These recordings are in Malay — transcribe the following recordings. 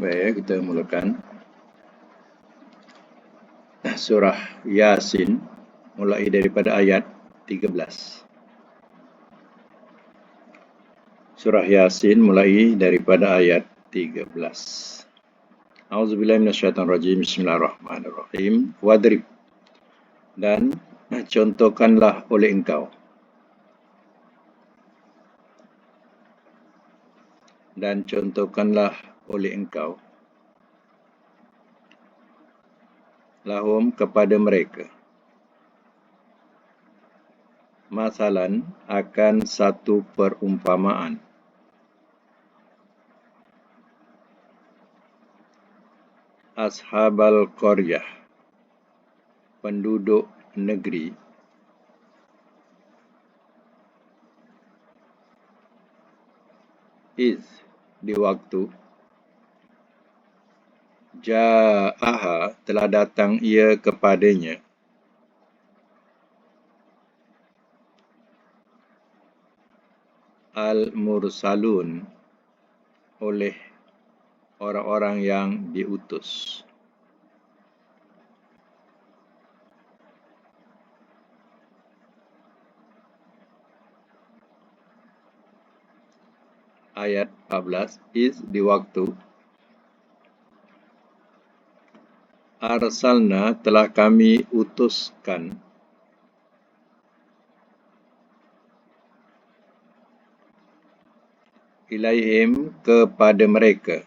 Baik, kita mulakan. Surah Yasin mulai daripada ayat 13. Surah Yasin mulai daripada ayat 13. A'udzubillahi minasyaitonirrajim. Bismillahirrahmanirrahim. Wadrib, dan contohkanlah oleh engkau. Dan contohkanlah oleh engkau. Lahum, kepada mereka. Masalan, akan satu perumpamaan. Ashabal qaryah, penduduk negeri. Iz, di waktu. Ja'aha, telah datang ia kepadanya. Al-mursalun, oleh orang-orang yang diutus. Ayat 14. Iz, di waktu. Arsalna, telah kami utuskan. Ilaihim, kepada mereka.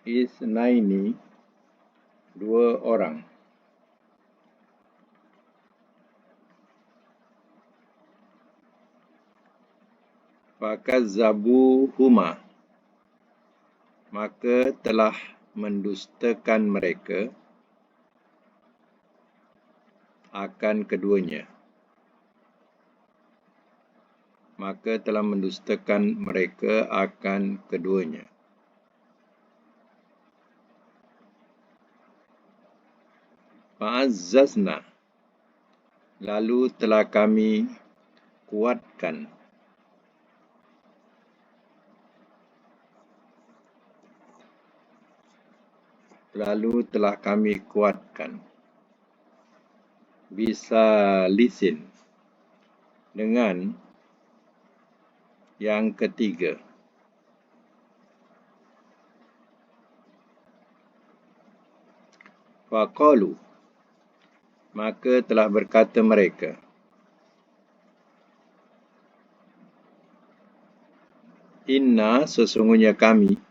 Isnaini, dua orang. Fakazzabuhuma, maka telah mendustakan mereka akan keduanya. Maka telah mendustakan mereka akan keduanya. Fa'azzazna, lalu telah kami kuatkan. Lalu telah kami kuatkan. Bisa lisin, dengan yang ketiga. Faqalu, maka telah berkata mereka. Inna, sesungguhnya kami.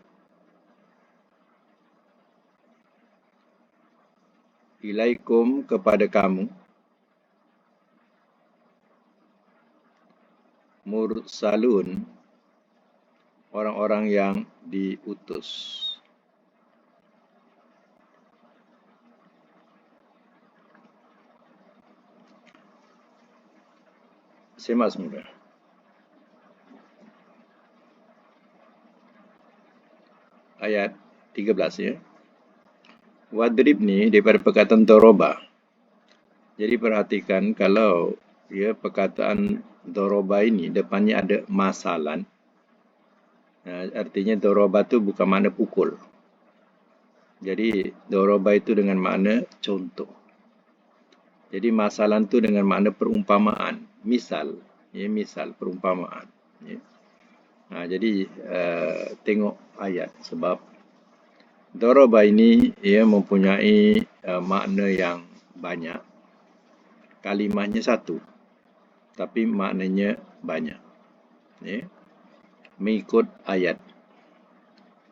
Ilaikum, kepada kamu. Mursalun, orang-orang yang diutus. Simak semula. Ayat 13 ya. Wadrib ni daripada perkataan doroba. Jadi perhatikan kalau ya perkataan doroba ini depannya ada masalan. Artinya doroba tu bukan makna pukul. Jadi doroba itu dengan makna contoh. Jadi masalan tu dengan makna perumpamaan. Misal, ya, misal perumpamaan. Ya. Jadi tengok ayat, sebab doroba ini ia mempunyai makna yang banyak. Kalimahnya satu, tapi maknanya banyak. Ya. Mengikut ayat.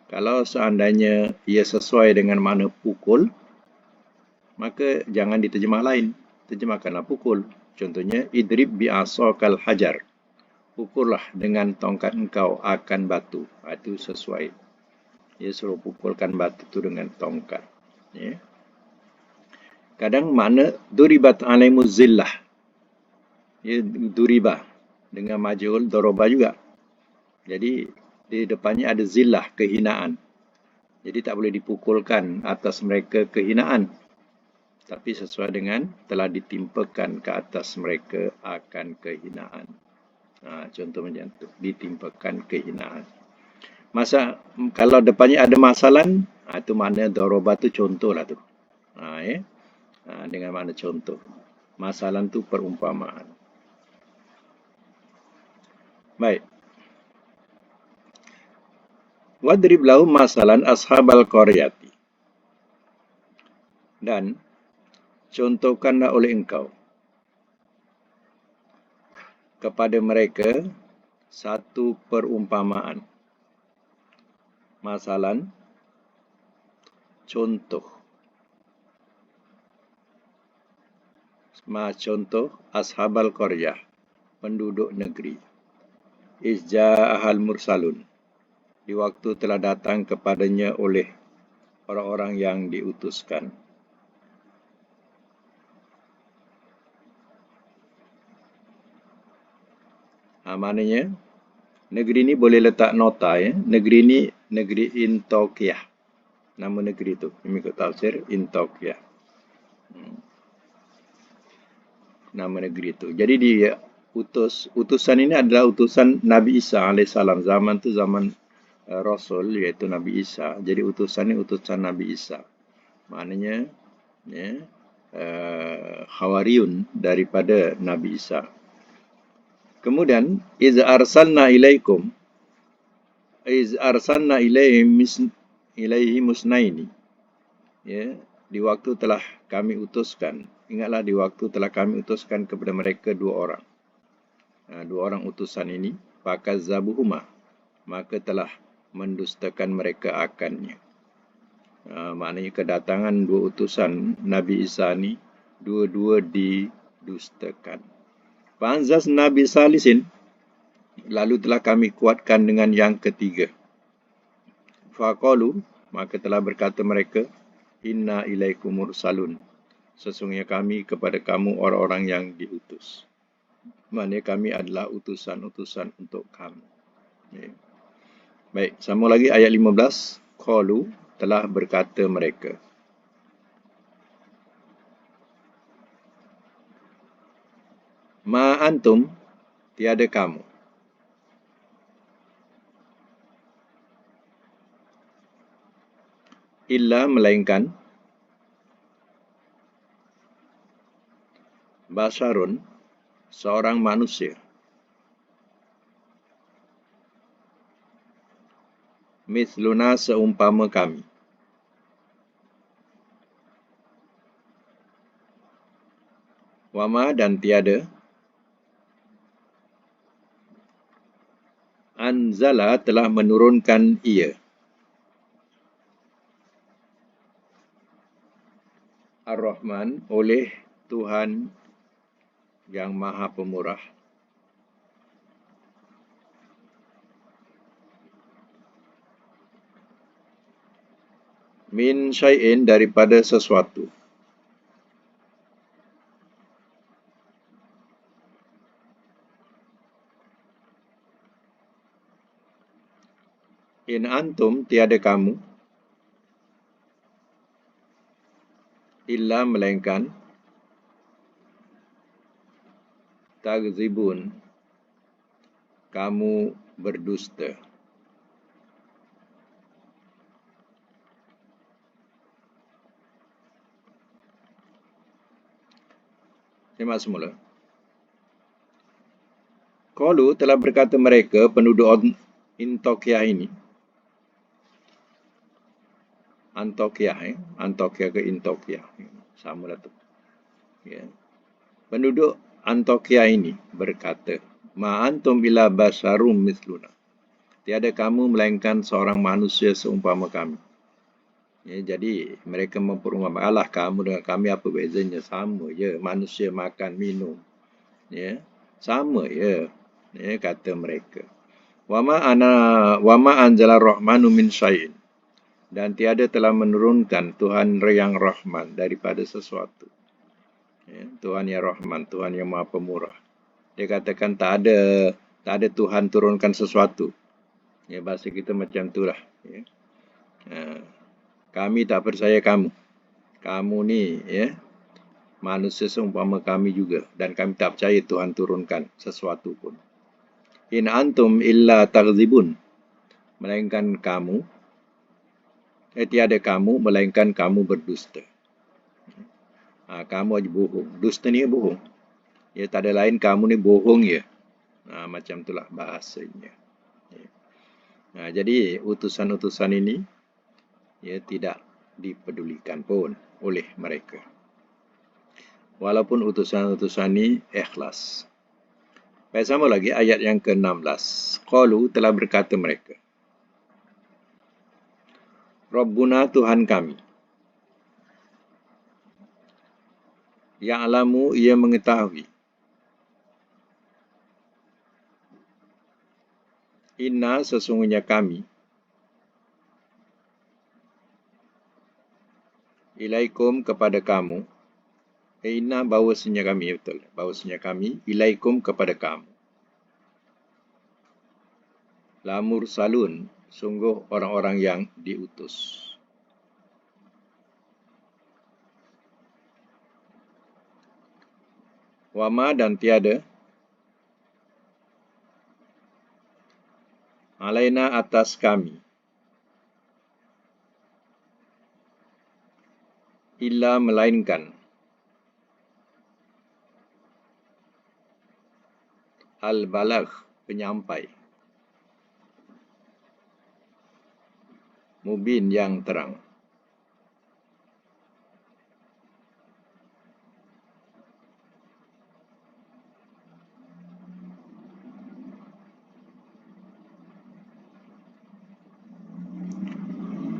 Kalau seandainya ia sesuai dengan makna pukul, maka jangan diterjemah lain. Terjemahkanlah pukul. Contohnya, idrib bi'asakal hajar. Pukullah dengan tongkat engkau akan batu. Itu sesuai. Ia suruh pukulkan batu itu dengan tongkat. Ya. Kadang makna duribat alaimuz zillah. Ya, duribah dengan majhul doroba juga. Jadi di depannya ada zillah, kehinaan. Jadi tak boleh dipukulkan atas mereka kehinaan. Tapi sesuai dengan telah ditimpakan ke atas mereka akan kehinaan. Contoh macam tu, ditimpakan kehinaan. Kalau depannya ada masalan, itu makna doroba tu contoh lah tu. Dengan makna contoh. Masalan tu perumpamaan. Baik. Wadrib lahum masalan ashabal qaryati. Dan contohkanlah oleh engkau kepada mereka satu perumpamaan. Masalan, contoh. Contoh ashabal qaryah, penduduk negeri. Izja'ahal mursalun, di waktu telah datang kepadanya oleh orang-orang yang diutuskan. Maknanya, negeri ini boleh letak nota ya. Negeri ini negeri Intokiyah. Nama negeri itu, mengikut tafsir Intokiyah. Nama negeri itu. Jadi dia utusan ini adalah utusan Nabi Isa AS. Zaman itu zaman Rasul, iaitu Nabi Isa. Jadi utusan ini utusan Nabi Isa. Maknanya ya, Hawariyun daripada Nabi Isa. Kemudian iz arsalna ilaihi musnaini, ya, di waktu telah kami utuskan. Ingatlah, di waktu telah kami utuskan kepada mereka dua orang. Dua orang utusan ini, fakazzabuhuma, maka telah mendustakan mereka akannya. Maknanya kedatangan dua utusan Nabi Isa ni dua-dua didustakan. Fa'anzaz Nabi Salisin, lalu telah kami kuatkan dengan yang ketiga. Faqalu, maka telah berkata mereka, inna ilaikum mursalun, sesungguhnya kami kepada kamu orang-orang yang diutus. Maknanya kami adalah utusan-utusan untuk kamu. Baik, sambung lagi ayat 15. Qalu, telah berkata mereka. Ma antum, tiada kamu. Illa, melainkan. Basharun, seorang manusia. Mithluna, seumpama kami. Wama, dan tiada. Anzala, telah menurunkan ia. Ar-Rahman, oleh Tuhan yang Maha Pemurah. Min syai'in, daripada sesuatu. In antum, tiada kamu. Illa, melainkan. Tagzibun, kamu berdusta. Simak semula. Qalu, telah berkata mereka, penduduk Antiokhia ini. Antiokhia ke Intokiyah, sama lah tu. Ya. Penduduk Antiokhia ini berkata, ma antum illa basharum mithluna, tiada kamu melainkan seorang manusia seumpama kami. Ya, jadi mereka memperumpamakan, alah kamu dengan kami apa bezanya, sama je, manusia makan minum, ya, sama je, ya, kata mereka. Wama anzala rahmanu min syai'in, dan tiada telah menurunkan Tuhan yang Rahman daripada sesuatu. Ya, Tuhan yang Rahman, Tuhan yang Maha Pemurah. Dia katakan tak ada Tuhan turunkan sesuatu. Ya, bahasa kita macam itulah. Ya. Kami tak percaya kamu. Kamu ni, ya, manusia seumpama kami juga, dan kami tak percaya Tuhan turunkan sesuatu pun. In antum illa taghzibun. Melainkan kamu, tiada kamu, melainkan kamu berdusta. Kamu aja bohong. Dusta ni bohong. Ya, tak ada lain, kamu ni bohong ya. Macam itulah bahasanya. Jadi utusan-utusan ini ya tidak dipedulikan pun oleh mereka. Walaupun utusan-utusan ini ikhlas. Baik, sama lagi ayat yang ke-16. Qalu, telah berkata mereka, Rabbuna, Tuhan kami. Ya'lamu, ia mengetahui. Inna, sesungguhnya kami. Ilaikum, kepada kamu. Inna, bahawasanya kami, betul. Bahawasanya kami, ilaikum, kepada kamu. La mursalun, sungguh orang-orang yang diutus. Wama, dan tiada. Alaina, atas kami. Illa, melainkan. Al-balagh, penyampai. Mubin, yang terang.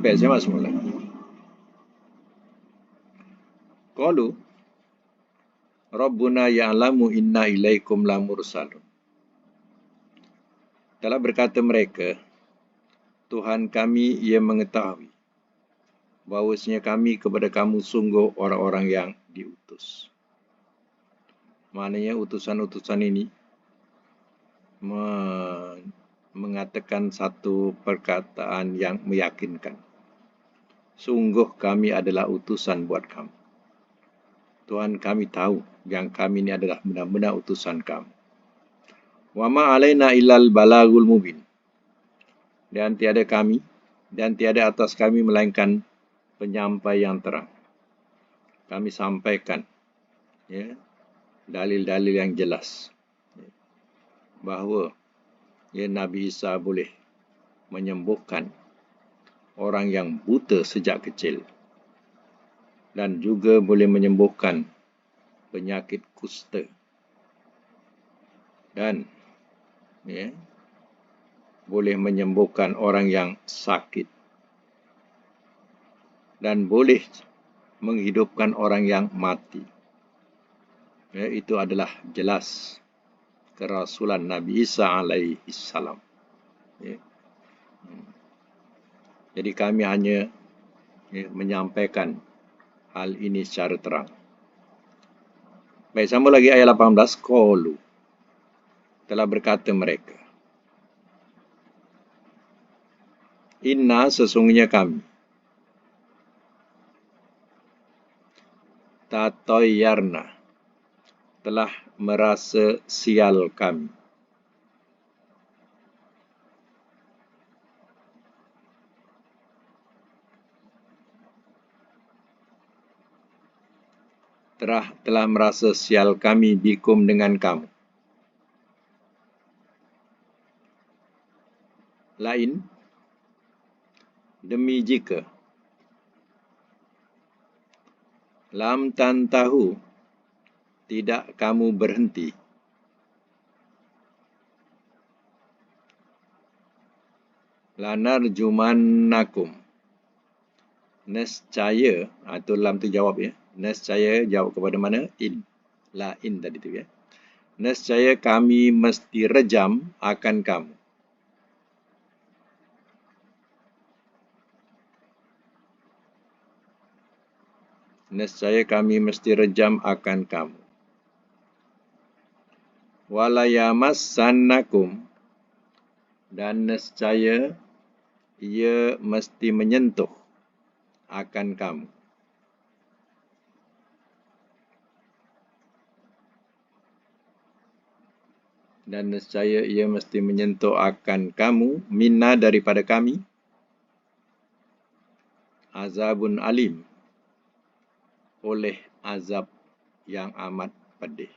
Baik, saya masuk mula. Qalu, Rabbuna ya'lamu inna ilaikum la mursalun. Telah berkata mereka, Tuhan kami, ia mengetahui bahawasanya kami kepada kamu sungguh orang-orang yang diutus. Maknanya utusan-utusan ini mengatakan satu perkataan yang meyakinkan. Sungguh kami adalah utusan buat kamu. Tuhan kami tahu yang kami ini adalah benar-benar utusan kamu. Wa ma alaina illal balagul mubin. Dan tiada kami, dan tiada atas kami melainkan penyampai yang terang. Kami sampaikan dalil-dalil yang jelas bahawa Nabi Isa boleh menyembuhkan orang yang buta sejak kecil dan juga boleh menyembuhkan penyakit kusta dan boleh menyembuhkan orang yang sakit dan boleh menghidupkan orang yang mati. Itu adalah jelas kerasulan Nabi Isa alaihi salam. Jadi kami hanya menyampaikan hal ini secara terang. Baik, sambung lagi ayat 18. Qalu, telah berkata mereka, Inna, sesungguhnya kami. Tatoyarna, telah merasa sial kami. Telah merasa sial kami bikum dengan kamu. Lain, demi jika lam tantahu, tidak kamu berhenti, lanarjumannakum, nescaya, itu lam tu jawab nescaya jawab kepada mana? In. La in tadi tu nescaya kami mesti rejam akan kamu. Nescaya kami mesti rejam akan kamu. Walayamassannakum, dan nescaya ia mesti menyentuh akan kamu. dan nescaya ia mesti menyentuh akan kamu, minna daripada kami, azabun alim, oleh azab yang amat pedih.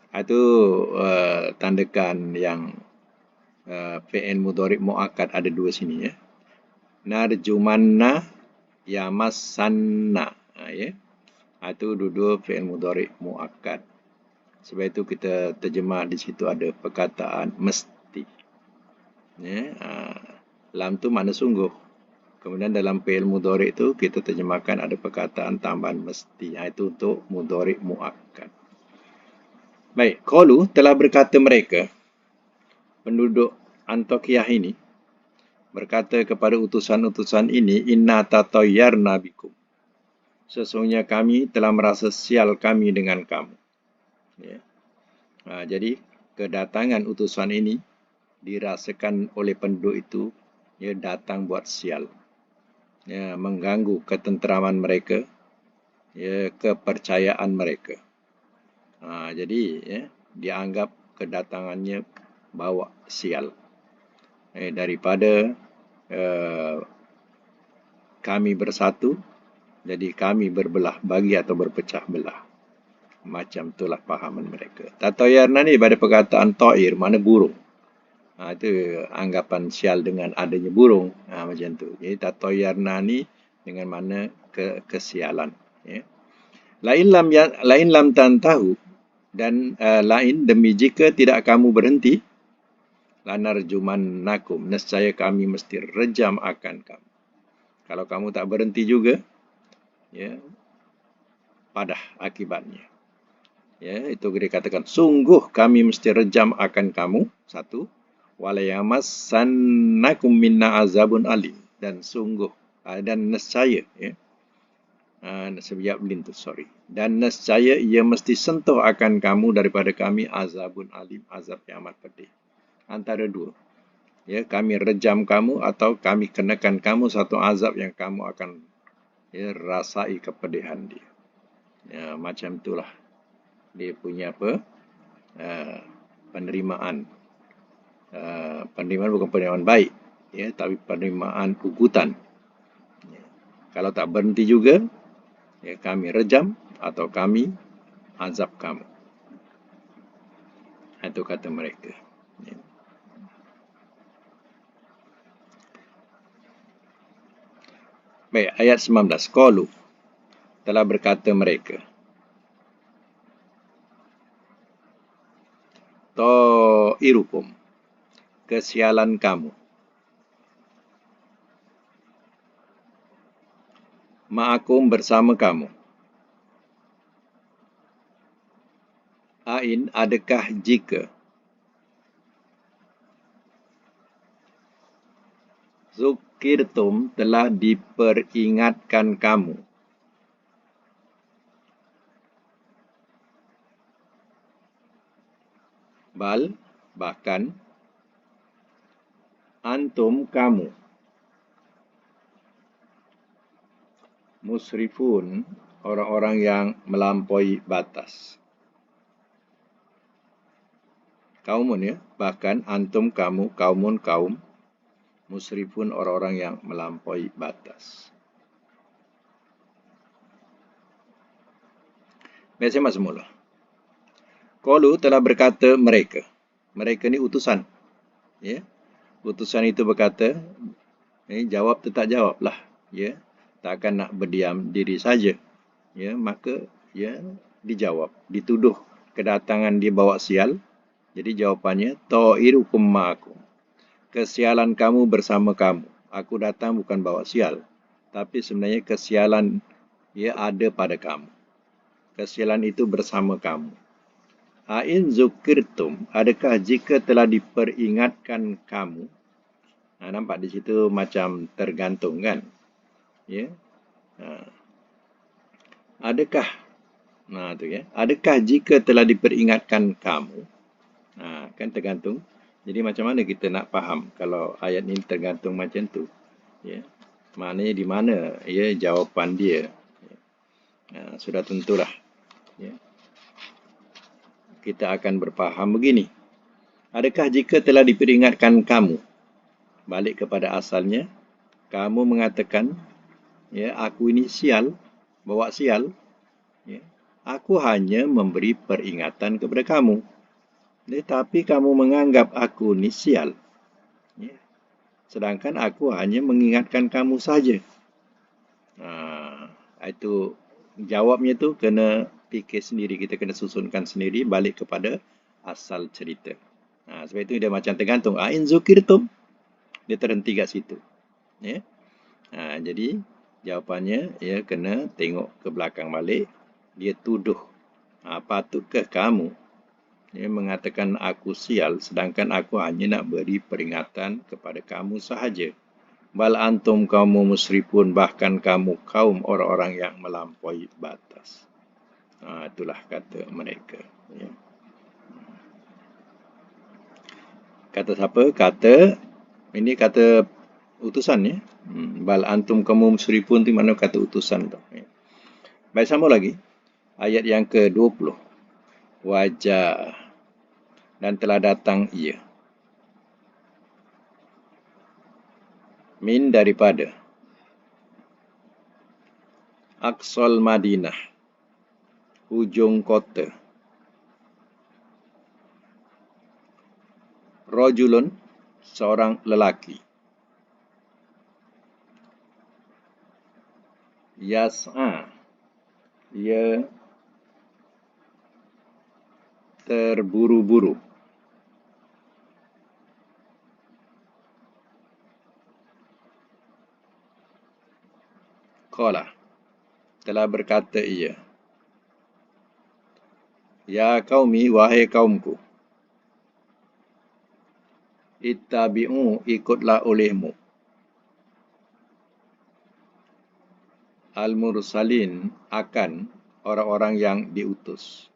Itu tandakan yang fi'il mudhari' muakkad ada dua sini ya. Narjumanna yamassanna. Ya. Itu dua-dua fi'il mudhari' muakkad. Sebab itu kita terjemah di situ ada perkataan mesti. Ya. Lam tu makna sungguh. Kemudian dalam fi'il mudhari' itu kita terjemahkan ada perkataan tambahan mesti. Itu untuk mudhari' muakkad. Baik, qalu telah berkata mereka, penduduk Antiokhia ini berkata kepada utusan-utusan ini, inna tatayyarna bikum. Sesungguhnya kami telah merasa sial kami dengan kamu. Ya. Jadi kedatangan utusan ini dirasakan oleh penduduk itu, ya, datang buat sial, ya, mengganggu ketenteraman mereka, ya, kepercayaan mereka. Jadi ya, dianggap kedatangannya bawa sial. Daripada kami bersatu, jadi kami berbelah bagi atau berpecah belah. Macam itulah pahaman mereka. Tatayyarna ni pada perkataan ta'ir, mana burung. Itu anggapan sial dengan adanya burung. Macam tu. Jadi tatayyarna ni dengan mana kesialan. Ya. Lain lam tantahu, dan lain demi jika tidak kamu berhenti, lanarjumannakum, nescaya kami mesti rejam akan kamu. Kalau kamu tak berhenti juga, ya, padah akibatnya. Ya, itu dikatakan sungguh kami mesti rejam akan kamu. Satu, walayamassannakum minna azabun alim, dan sungguh dan nescaya, ya. Sebiak belintus, dan nescaya ia mesti sentuh akan kamu daripada kami azabun alim, azab yang amat pedih. Antara dua, ya, kami rejam kamu atau kami kenakan kamu satu azab yang kamu akan, ya, rasai kepedihan dia. Ya, macam itulah dia punya apa penerimaan. Penerimaan bukan penerimaan baik, ya, tapi penerimaan ugutan. Ya. Kalau tak berhenti juga, ya, kami rejam atau kami azab kamu. Itu kata mereka. Ya. Baik, ayat 19. Qalu, telah berkata mereka, ta'irukum, kesialan kamu, ma'akum, bersama kamu. Ain, adakah jika, zukirtum, telah diperingatkan kamu, bal, bahkan, antum, kamu, musrifun, orang-orang yang melampaui batas. Kaumun, ya, bahkan antum, kamu, kaumun, kaum, musrifun, orang-orang yang melampaui batas. Biasa mas semula. Qalu, telah berkata mereka. Mereka ni utusan. Ya. Utusan itu berkata, jawab tetap jawablah. Ya. Tak akan nak berdiam diri saja. Ya, maka, ya, dijawab, dituduh kedatangan dia bawa sial. Jadi jawapannya, ta'irukum ma'akum, kesialan kamu bersama kamu. Aku datang bukan bawa sial, tapi sebenarnya kesialan, ya, ada pada kamu. Kesialan itu bersama kamu. Ain zukirtum, adakah jika telah diperingatkan kamu. Nampak di situ macam tergantung, kan? Ya. Adakah, tu, ya, adakah jika telah diperingatkan kamu. Kan tergantung. Jadi macam mana kita nak faham kalau ayat ini tergantung macam tu. Ya. Maknanya di mana, ya, jawapan dia. Sudah tentulah Ya. Kita akan berfaham begini. Adakah jika telah diperingatkan kamu balik kepada asalnya, kamu mengatakan, ya, aku ini sial, bawa sial, ya, aku hanya memberi peringatan kepada kamu, tetapi kamu menganggap aku ini sial, ya, sedangkan aku hanya mengingatkan kamu saja. Itu jawabnya tu kena fikir sendiri, kita kena susunkan sendiri balik kepada asal cerita. Sebab itu dia macam tergantung. In zukirtum, dia terhenti kat situ. Ya. Jadi jawapannya, ya, kena tengok ke belakang balik. Dia tuduh, patutkah kamu, ya, mengatakan aku sial, sedangkan aku hanya nak beri peringatan kepada kamu sahaja. Bal antum kaum musrifun, bahkan kamu kaum orang-orang yang melampaui batas. Itulah kata mereka. Ya. Kata siapa? Ini kata utusan, ya. Bal antum kaum musrifun itu mana kata utusan tu. Ya. Baik, sama lagi. Ayat yang ke-20. Wajah dan telah datang ia. Min daripada Aqsal Madinah, hujung kota. Rajulun, seorang lelaki. Yas'a, ia terburu-buru. Qala, telah berkata ia, ya qaumi, wahai kaumku, ittabi'u, ikutlah olehmu, al-mursalin, akan orang-orang yang diutus.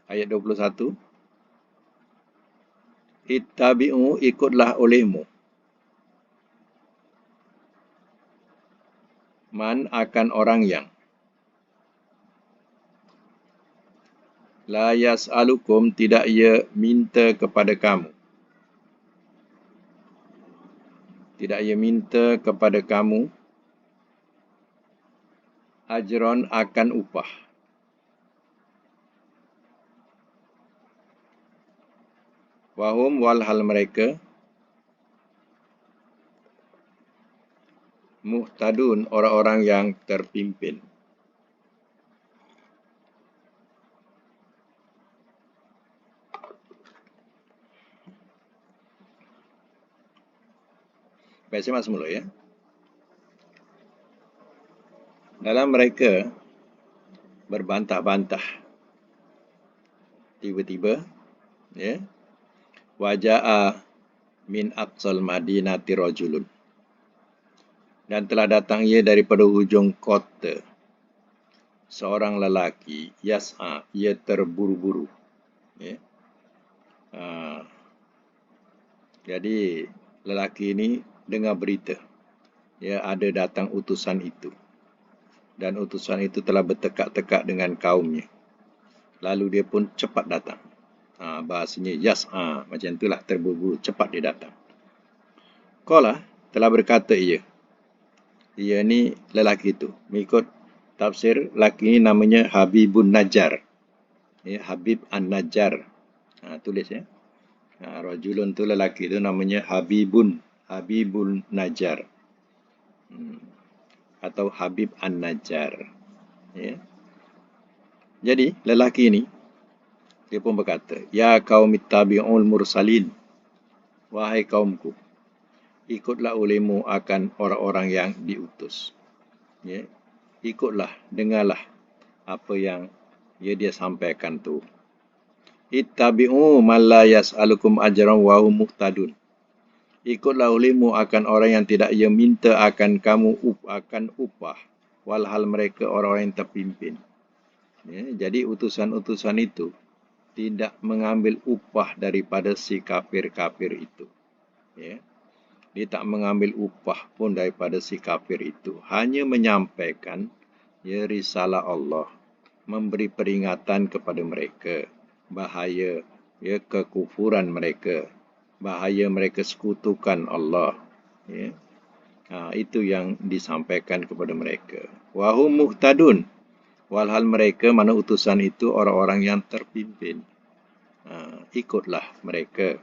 Ayat 21. Ittabi'u, ikutlah olehmu. Man, akan orang yang. La yas'alukum, tidak ia minta kepada kamu. Tidak ia minta kepada kamu. Ajron, akan upah. Wahum, walhal mereka. Muhtadun, orang-orang yang terpimpin. Baik, saya masuk mula, ya. Dalam mereka berbantah-bantah, tiba-tiba, ya, waja'a min aqsal madinati rajulun, dan telah datang ia daripada hujung kota seorang lelaki, yas'a, ia terburu-buru, ya. Jadi lelaki ini dengar berita, ya, ada datang utusan itu, dan utusan itu telah bertekak-tekak dengan kaumnya. Lalu dia pun cepat datang. Bahasanya yas'a, macam itulah, terburu-buru, cepat dia datang. Qala, telah berkata ia. Ia ni lelaki itu. Mengikut tafsir, lelaki ini namanya Habibun Najjar. Ya, Habib An-Najjar. Tulis, ya. Rajulun tu lelaki itu namanya Habibun Najjar. Atau Habib An-Najjar. Ya. Jadi, lelaki ini, dia pun berkata, ya kaum ittabi'ul mursalin, wahai kaumku, ikutlah olehmu akan orang-orang yang diutus. Ya. Ikutlah, dengarlah apa yang dia sampaikan tu. Ittabi'u man la yas'alukum ajran wa hum muhtadun. Ikutlah olehmu akan orang yang tidak ia minta akan kamu akan upah, walhal mereka orang-orang yang terpimpin. Ya, jadi utusan-utusan itu tidak mengambil upah daripada si kafir-kafir itu. Ya. Dia tak mengambil upah pun daripada si kafir itu. Hanya menyampaikan risalah Allah, memberi peringatan kepada mereka bahaya kekufuran mereka, bahaya mereka sekutukan Allah. Itu yang disampaikan kepada mereka. Wahum muhtadun, walhal mereka, mana utusan itu, orang-orang yang terpimpin. Ikutlah mereka.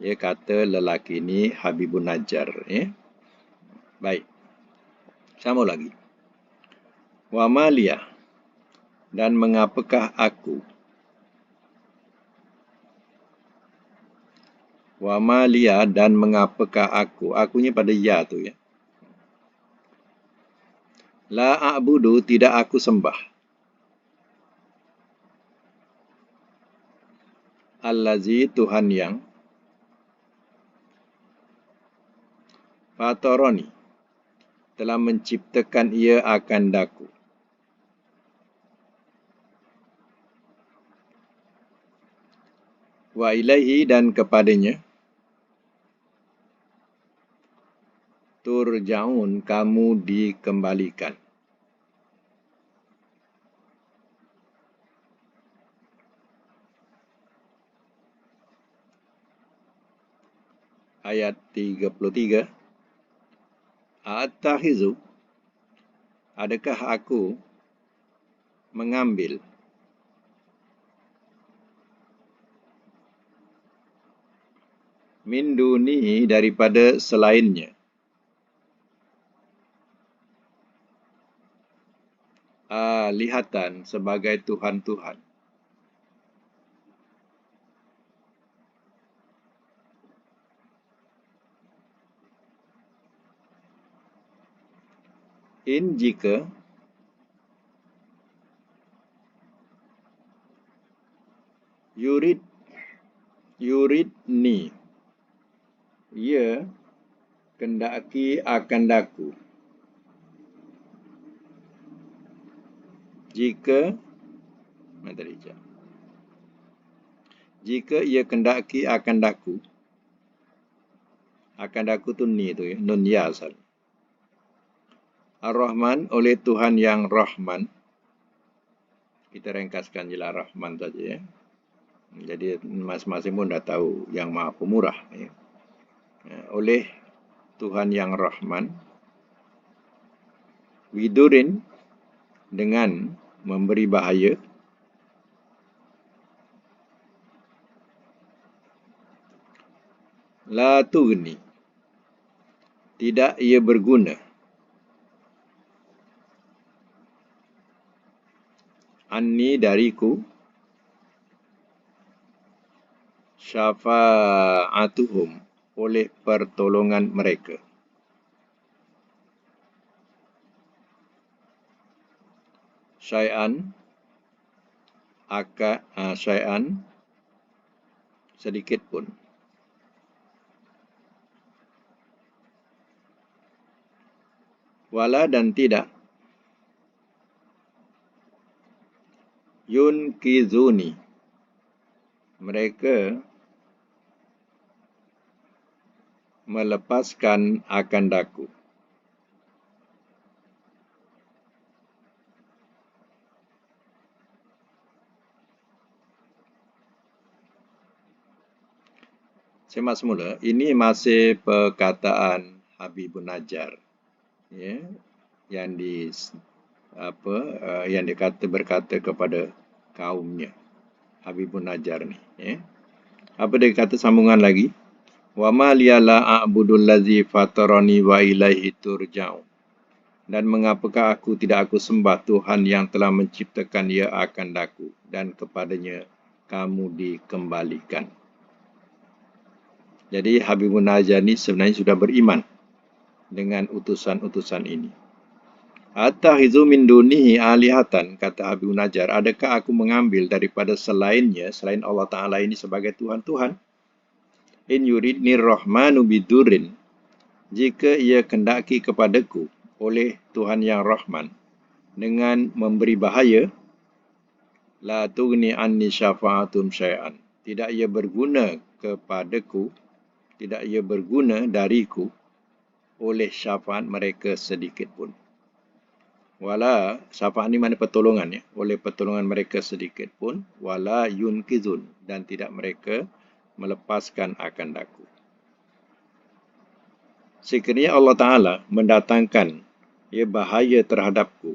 Kata lelaki ini Habibun Najjar. Baik. Sama lagi. Wa maliyah, dan mengapakah aku? Wa maliyah, dan mengapakah aku? Akunya pada ya tu ya. La a'budu, tidak aku sembah. Allazi, Tuhan yang fataroni, telah menciptakan ia akan daku. Wa ilaihi, dan kepadanya turja'un, kamu dikembalikan. Ayat 33. Attahizu, adakah aku mengambil min dunihi, daripada selainnya, alihatan, sebagai Tuhan-Tuhan. In, jika yuridni, ia kendaki akan daku. Jika ia kendaki akan daku. Akan daku tu ni tu ya, nun ya asal. Ar-Rahman, oleh Tuhan yang Rahman. Kita ringkaskan je lah Rahman saja ya. Jadi masing-masing pun dah tahu yang Maha Pemurah ya. Oleh Tuhan yang Rahman, widurin, dengan memberi bahaya, la tughni, tidak ia berguna, anni, dariku, syafa'atuhum, oleh pertolongan mereka. Syai'an, syai'an, sedikit pun. Wala, dan tidak. Yunkizuni, mereka melepaskan akan daku. Semak semula. Ini masih perkataan Habibun Najjar, ya, yang berkata kepada kaumnya, Habibun Najjar ni. Ya. Apa dia kata sambungan lagi? Wa ma liyala a'budul ladzi fatarani wa ilaihi turja'un. Dan mengapakah aku tidak aku sembah Tuhan yang telah menciptakan ia akan daku, dan kepadanya kamu dikembalikan. Jadi Habibun Najjar ni sebenarnya sudah beriman dengan utusan-utusan ini. Attahizu min dunihi alihatan, kata Habibun Najjar, adakah aku mengambil daripada selainnya, selain Allah Ta'ala ini sebagai Tuhan-Tuhan? In yuridni rahmanu bidurin, jika ia kendaki kepadaku, oleh Tuhan yang Rahman, dengan memberi bahaya, la tughni anni syafa'atum syai'an, tidak ia berguna kepadaku tidak ia berguna dariku oleh syafaat mereka sedikit pun. Wala, syafaat ni mana pertolongan ya, oleh pertolongan mereka sedikit pun, wala yunkizun, dan tidak mereka melepaskan akan daku. Sekiranya Allah Ta'ala mendatangkan bahaya terhadapku,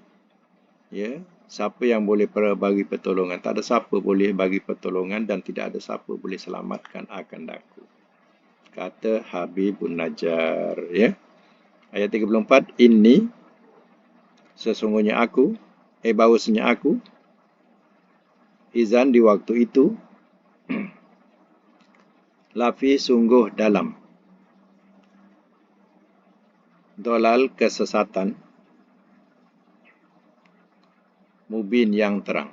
siapa yang boleh bagi pertolongan? Tak ada siapa boleh bagi pertolongan dan tidak ada siapa boleh selamatkan akan daku. Kata Habibun Najjar. Ayat 34, Inni, sesungguhnya aku, bahawasanya aku, izan di waktu itu, lafi sungguh dalam, dolal kesesatan, mubin yang terang.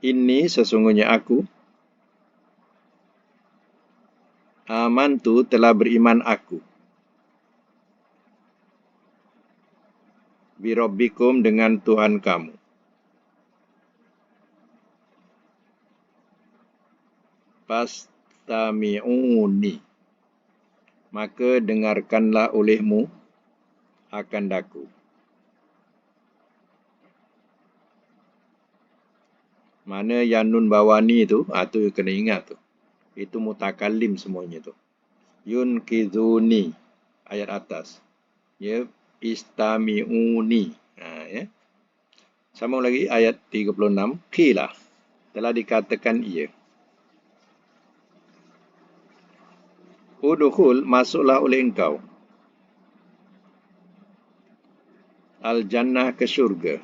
Ini sesungguhnya aku, amantu telah beriman aku, birabbikum dengan Tuhan kamu. Fastami'uni, maka dengarkanlah olehmu akan daku. Mana yang nun bawani tu, tu kena ingat tu. Itu mutakallim semuanya tu. Yunkizuni, ayat atas. Istami'uni. Sama lagi ayat 36, qila, telah dikatakan ia. Udkhul, masuklah oleh engkau. Al-jannah, ke syurga.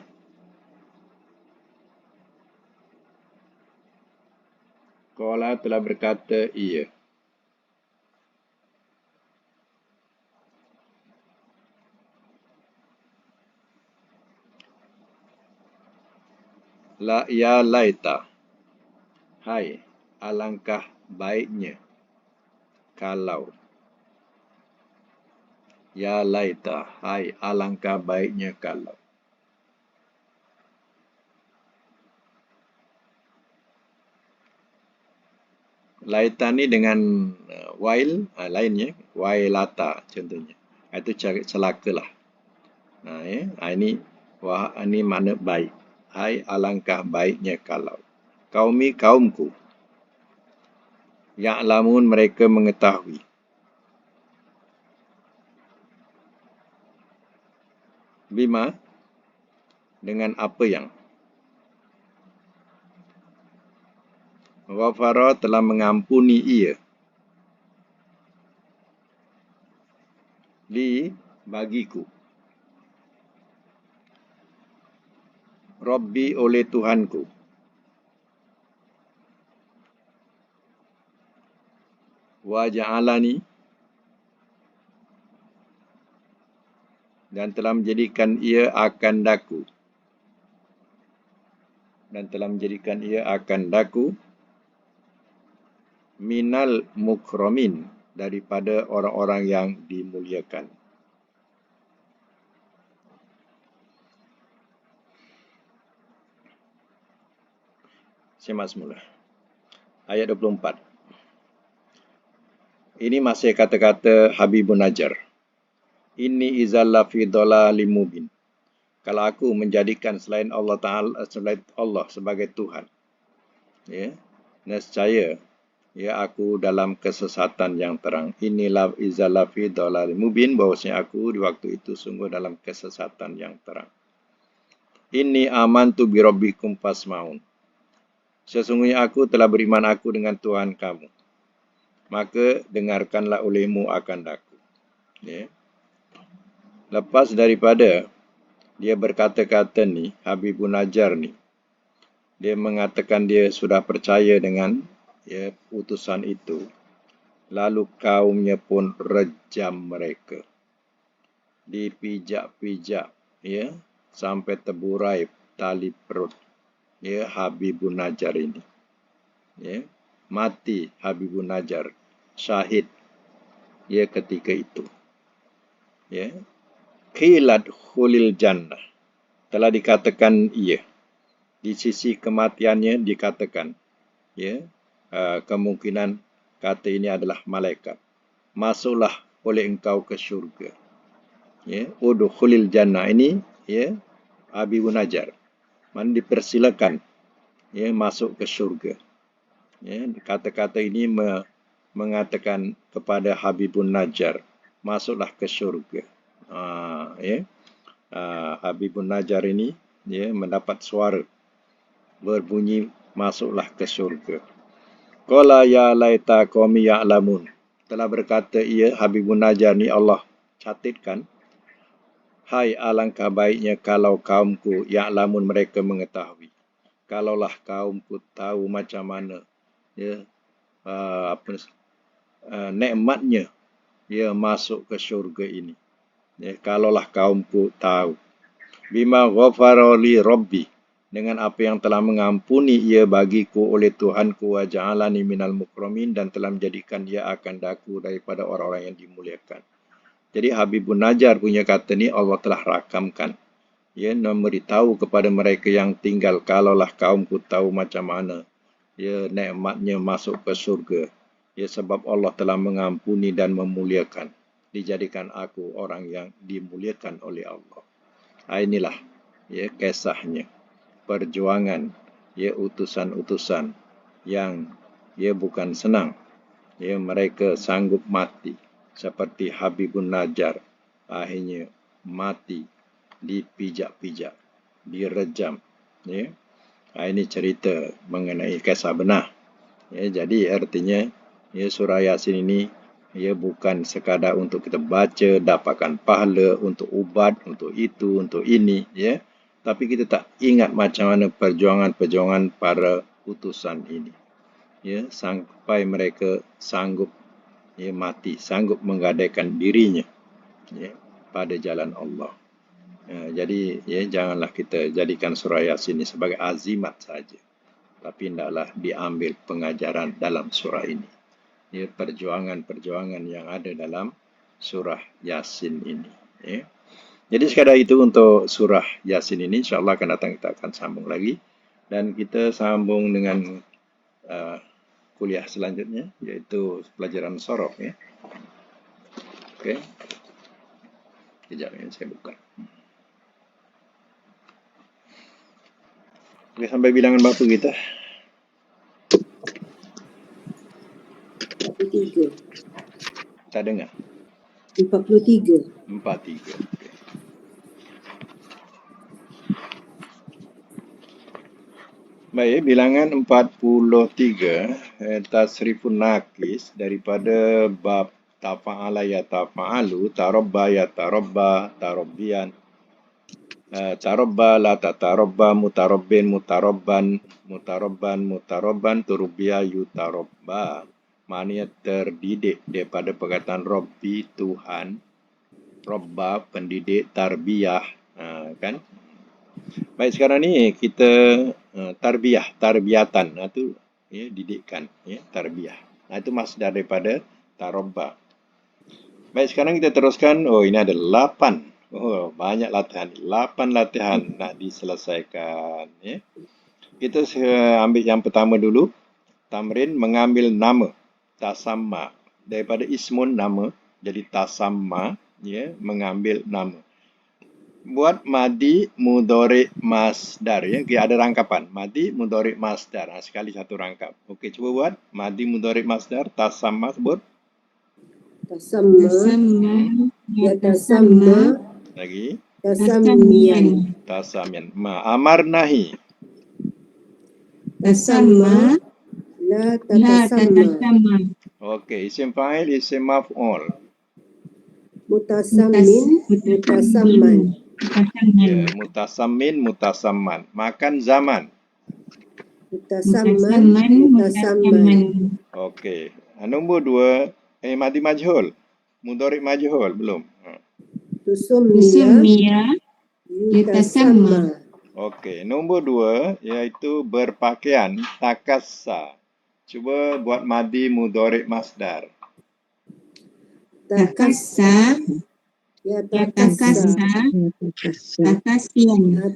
Qala, telah berkata ia. La ya laita, hai, alangkah baiknya kalau. Ya laita, hai, alangkah baiknya kalau. Laita ni dengan wail, lainnya, wailata contohnya. Itu cari celaka lah. Ini makna baik. Hai, alangkah baiknya kalau. Kaumku. Ya'lamun, mereka mengetahui. Bima, dengan apa yang. Ghafara, telah mengampuni ia. Bagiku. Rabbi, oleh Tuhanku. Wa ja'alani, dan telah menjadikan ia akan daku. Minal mukramin, daripada orang-orang yang dimuliakan. Simak semula. Ayat 24. Ini masih kata-kata Habibun Najjar. Inni izalla fi dhalalim mubin. Kalau aku menjadikan selain Allah Ta'ala, selain Allah sebagai Tuhan, nescaya aku dalam kesesatan yang terang. Inilah izalla fi dhalalim mubin, bahawasanya aku di waktu itu sungguh dalam kesesatan yang terang. Inni amantu bi rabbikum fasma'un. Sesungguhnya aku telah beriman aku dengan Tuhan kamu, maka dengarkanlah olehmu akan daku. Lepas daripada dia berkata-kata ni, Habibun Najjar ni, dia mengatakan dia sudah percaya dengan utusan itu. Lalu kaumnya pun rejam mereka. Dipijak-pijak, sampai terburai tali perut. Habibun Najjar ini. Mati Habibun Najjar, syahid ketika itu. Qilat khulil jannah, telah dikatakan ia. Di sisi kematiannya dikatakan, kemungkinan kata ini adalah malaikat. Masuklah oleh engkau ke syurga. Ya, udkhulil jannah ini ya Habibun Najjar. Man dipersilakan ya masuk ke syurga. Ya, kata-kata ini mengatakan kepada Habibun Najjar, masuklah ke syurga. Habibun Najjar ini ya mendapat suara berbunyi masuklah ke syurga. Qala ya laita qaumi ya'lamun. Telah berkata ia Habibun Najjar ni Allah catatkan, hai alangkah baiknya kalau kaumku ya'lamun mereka mengetahui. Kalaulah kaumku tahu macam mana ya nikmatnya ya masuk ke syurga ini. Ya, kalaulah kaumku tahu. Bima ghafara li rabbi, dengan apa yang telah mengampuni ia bagiku oleh Tuhanku wa ja'alani minal mukramin, dan telah menjadikan ia akan daku daripada orang-orang yang dimuliakan. Jadi Habibun Najjar punya kata ni Allah telah rakamkan. Ya, memberitahu kepada mereka yang tinggal, kalaulah kaumku tahu macam mana ya nikmatnya masuk ke surga. Ya, sebab Allah telah mengampuni dan memuliakan. Dijadikan aku orang yang dimuliakan oleh Allah. Inilah ya kisahnya. Perjuangan ya utusan-utusan yang ya bukan senang. Ya, mereka sanggup mati seperti Habibun Najjar, akhirnya mati dipijak-pijak, direjam. Ya. Ini cerita mengenai kisah benar. Ya, jadi artinya ya surah Yasin ini ya bukan sekadar untuk kita baca dapatkan pahala, untuk ubat, untuk itu, untuk ini ya. Tapi kita tak ingat macam mana perjuangan-perjuangan para utusan ini. Ya, sampai mereka sanggup ya mati, sanggup menggadaikan dirinya ya pada jalan Allah. Jadi ya janganlah kita jadikan surah Yasin ini sebagai azimat saja, tapi hendaklah diambil pengajaran dalam surah ini. Ya, perjuangan-perjuangan yang ada dalam surah Yasin ini. Ya. Jadi sekadar itu untuk surah Yasin ini. InsyaAllah akan datang kita akan sambung lagi. Dan kita sambung dengan kuliah selanjutnya, iaitu pelajaran sorof. Ya. Okey. Sekejap ini saya buka. Okey, sampai bilangan berapa kita? 43. Tak dengar? 43. 43. Okay. Baik, bilangan 43, tasrifun nakis daripada bab tafa'ala ya tafa'alu, tarabba ya tarabba, tarabbiyan, tarabba la tatarabba, mutarabbin mutarabban, mutarabban mutarabban, turubbiya yutarabba. Maknanya terdidik daripada perkataan Rabbi, Tuhan, Rabba, pendidik, tarbiyah, kan? Baik, sekarang ni kita tarbiyatan, itu ya, didikan, ya, tarbiyah. Itu masdar daripada tarabba. Baik, sekarang kita teruskan. Oh, ini ada 8. Oh, banyak latihan. 8 latihan nak diselesaikan. Ya. Kita ambil yang pertama dulu. Tamrin, mengambil nama. Tasamma. Daripada ismun, nama. Jadi tasamma, ya, mengambil nama. Buat madi mudhari masdar, ya. Ada rangkapan. Madi mudhari masdar. Sekali satu rangkap. Okey, cuba buat. Madi mudhari masdar. Tasamma, sebut. Tasamma. Yatasamma. Lagi. Tasamiyan. Tasamiyan. Amar nahi. Tasamma. La tatasamma. Okey, isim fa'il, isim maf'ul. Mutasammin. Mutasamman. Ya, mutasammin, mutasamman. Makan zaman. Mutasamman. Mutasamman. Okey. Nombor 2, madi majhul. Mudhari majhul belum. Tusummiya. Yutasamma. Okey, nombor 2 iaitu berpakaian, takassa. Cuba buat madi mudhari masdar. Takassa. Yatakassa.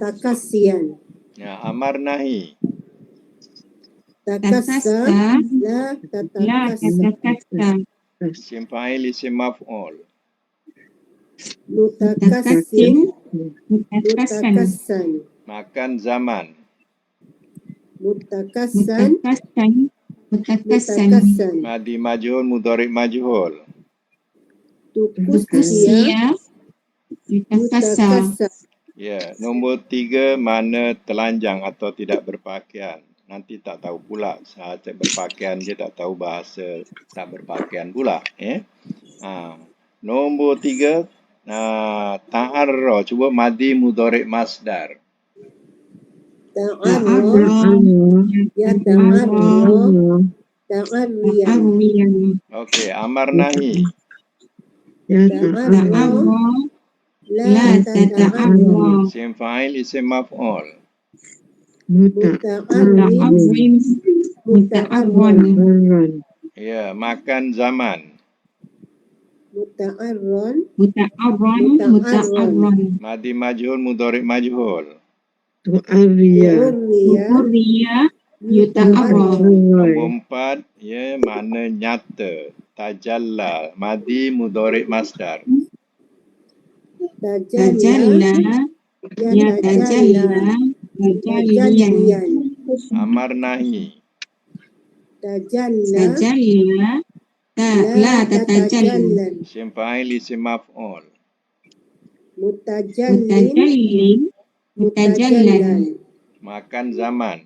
Takasiyan. Ya, amar nahi. takassa, la la tatakassa, tatakassa, Isim fa'il, isim maf'ul. mutakassin, mutakassin, mutakassan, Makan zaman. mutakassan, mutakassan, mutakassan, mutakassan, Madi majhul, mudhari' majhul. tukusia, mutakassa, mutakassa, Ya, nombor 3, mana telanjang atau tidak berpakaian. Nanti tak tahu pula, saat berpakaian dia tak tahu bahasa tak berpakaian pula. Nombor 3, ta'arra. Cuba madi mudhari' masdar. ta'arra, ya ta'arra, ta'arriyan, ta'arriyan, Okey, amar nahi. ta'arra, la la tata'arra, tata'arra, Isim fa'il, isim maf'ul. muta'arrim, muta'arrim, muta'arran, Ya, makan zaman. muta'arron, muta'arran, muta'arran, Madi majhul, mudhari' majhul. mu'urriya, mu'urriya, yuta'arra, Nombor 4, ya, makna nyata. Tajalla. Madi mudhari' masdar. tajalla, tajalla, ya ya tajalla, tajalliyan, tajalliyan, Amar nahi. tajalla, tajalla, la tatajalla, tatajallan, Isim fa'il, isim maf'ul. mutajallin, mutajallim, mutajallan, mutajallan, Makan zaman.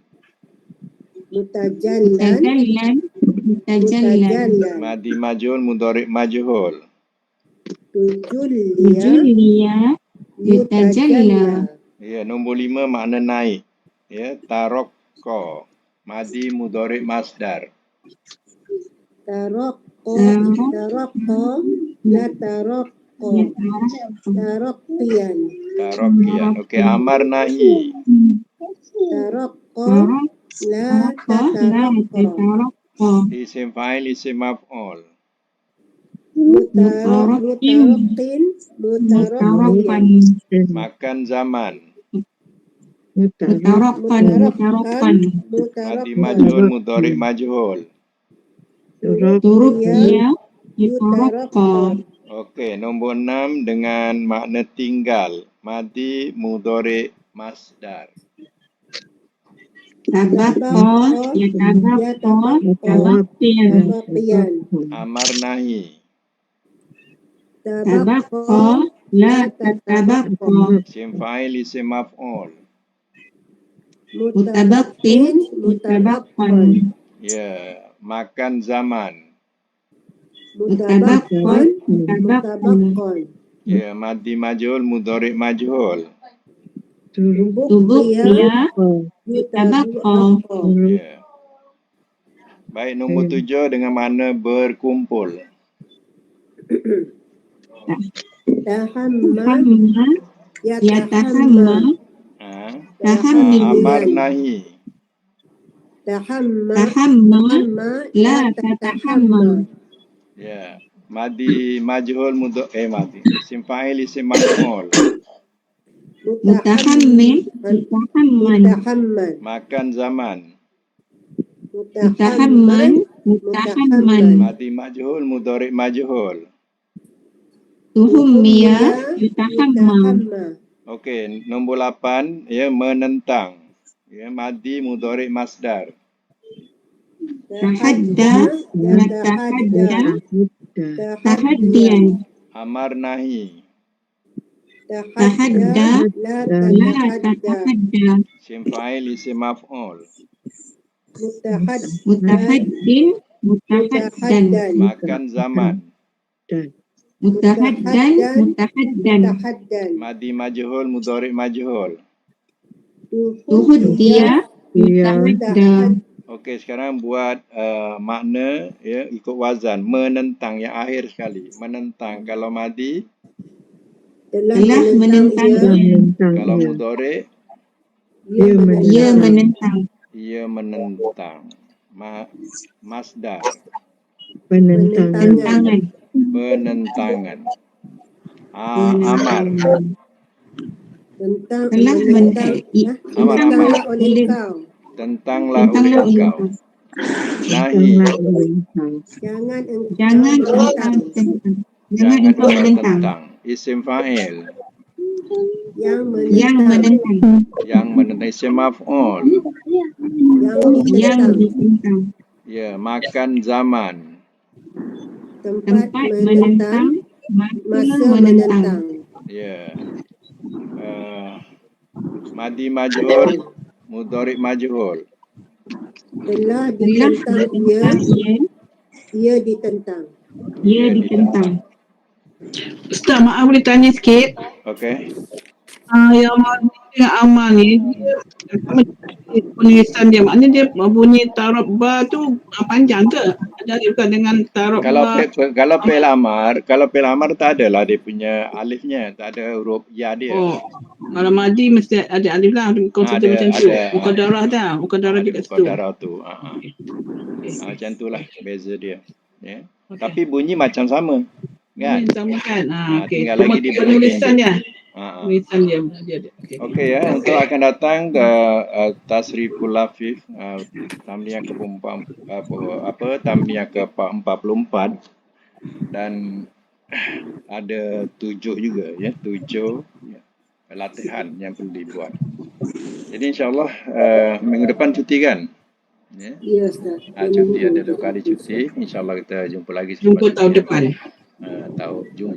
mutajallan, mutajallan, mutajallan, mutajallan, Madi majhul, mudhari' majhul. tujulliya, yujulliya, yutajalla, Ya, nombor 5, makna naik. Ya, tarokko. Madi mudhari' masdar. taraqqa, taraqqa, la taraqqa, taraqqiyan, Tarokian. Okey, amar nahi. taraqqa, la la tataraqqa, tataraqqa, Isim fa'il, isim maf'ul. mutaraqqin, mutaraqqan, mutaraqqin, Makan zaman. mutaraqqan, mutaraqqan, Madi mutaraqqan, majhul, mudhari' majhul. turubbiya, yutaraqqa, Okey, nombor 6 dengan makna tinggal. Madi mudhari' masdar. tabaqqa, yatabaqqa, tabaqqiyan, tabaqiyan, Amar nahi. tabaqqa, la tatabaqqa, Isim fa'il, isim maf'ul. mutabaqqin, mutabaqqan, Ya, makan zaman. mutabaqqan, mutabaqqan, mutabaqqan, Ya, madi majhul, mudhari' majhul. tubuqqiya, yutabaqqa, Ya. Baik, nombor 7 dengan makna berkumpul. tahamma, tahamma, yatahamma, Ha? tahammi, Amar nahi. tahamma, tahamma, tahamma, la tatahamma, Ya. Madi majhul madi. Isim fa'il, isim maf'ul. mutahammin, mutahamman, mutahamman, Makan zaman. mutahamman, mutahamman, Madi majhul, mudhari' majhul. tuhummiya, yutahamma, Okey, nombor 8, ya, menentang. Ya, madi mudhari' masdar. tahadda, yatahadda, tahaddiyan, Amar nahi. tahadda, la la tatahadda, tatahadda, Isim fa'il, isim maf'ul. mutahaddin, mutahaddan, Makan zaman. mutahaddan, mutahaddan, tahaddan, Madi majhul, mudhari' majhul. tuhuddiya, yutahadda, Okey, sekarang buat makna, ya, ikut wazan. Menentang yang akhir sekali. Menentang. Kalau madi, telah menentangnya, kalau mudhari', ia menentang, ia menentang. Masdar. penentangan, Penentangan. Amar. tentang telah Amar, tentanglah amar. oleh kau, Tentanglah oleh kau. Nahi. Jangan engkau Jangan menentang. Jangan engkau menentang. Isim fa'il. Yang Yang menentang. menentang. Yang menentang isim maf'ul. Yang Yang ditentang. ditentang. Ya, makan zaman. Tempat Tempat menentang. menentang. Masa Masa menentang. menentang. Ya. Madi majhul, mudhari' majhul. Telah Telah ditentang ditentang ia. ia ditentang. Ia ditentang. Ustaz, maaf boleh tanya sikit. Okey. Yang Madi dengan Amal ni, dia penulisan dia, maknanya dia bunyi tarab ba tu panjang ke? Ada bukan dengan tarab ba? Kalau fi'il amar tak adalah dia punya alifnya, tak ada huruf ya dia. Oh, kalau Madi mesti ada alif lah, konsep dia macam tu. Muqaddarah dah, muqaddarah Ada dekat situ. muqaddarah tu. Macam itulah beza dia. Ya. Tapi bunyi macam sama. Kan? Bunyi sama kan? Okey. Tinggal Cuma lagi dia penulisan dia. Ha. Tulisan dia ada. Okey ya, untuk akan datang tasriful lafif tamniah ke tamniah ke 44 dan ada 7 juga ya, 7 latihan yang perlu dibuat. Jadi insya-Allah minggu depan cuti kan? Ya. Ya, Ustaz. Cuti ada 2 kali cuti. Insya-Allah kita jumpa lagi Jumpa tahun depan. jumpa